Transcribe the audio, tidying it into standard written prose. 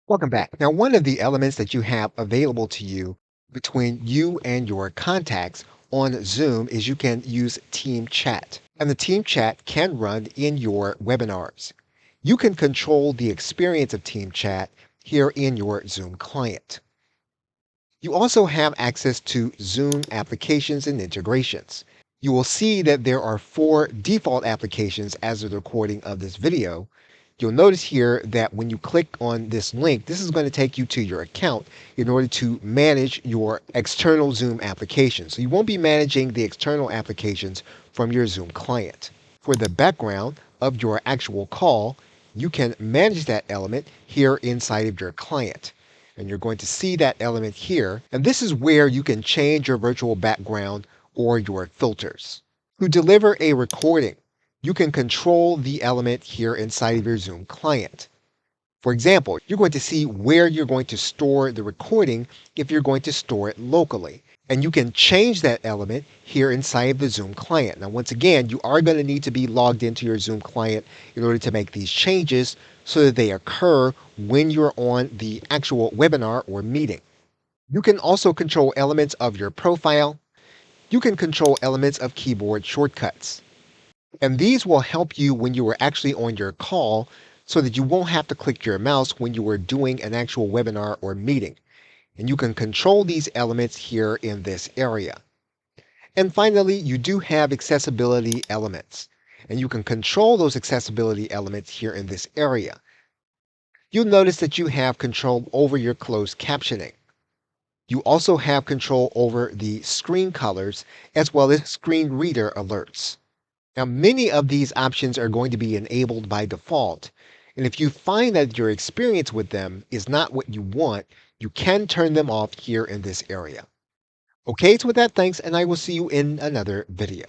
Welcome back. Now, one of the elements that you have available to you between you and your contacts on Zoom is you can use team chat. And the team chat can run in your webinars. You can control the experience of team chat here in your Zoom client. You also have access to Zoom applications and integrations. You will see that there are 4 default applications as of the recording of this video. You'll notice here that when you click on this link, this is going to take you to your account in order to manage your external Zoom applications. So you won't be managing the external applications from your Zoom client. For the background of your actual call, you can manage that element here inside of your client. And you're going to see that element here. And this is where you can change your virtual background or your filters. To deliver a recording, you can control the element here inside of your Zoom client. For example, you're going to see where you're going to store the recording if you're going to store it locally. And you can change that element here inside of the Zoom client. Now, once again, you are going to need to be logged into your Zoom client in order to make these changes so that they occur when you're on the actual webinar or meeting. You can also control elements of your profile. You can control elements of keyboard shortcuts. And these will help you when you are actually on your call so that you won't have to click your mouse when you are doing an actual webinar or meeting. And you can control these elements here in this area. And finally, you do have accessibility elements. And you can control those accessibility elements here in this area. You'll notice that you have control over your closed captioning. You also have control over the screen colors as well as screen reader alerts. Now, many of these options are going to be enabled by default. And if you find that your experience with them is not what you want, you can turn them off here in this area. Okay, so with that, thanks, and I will see you in another video.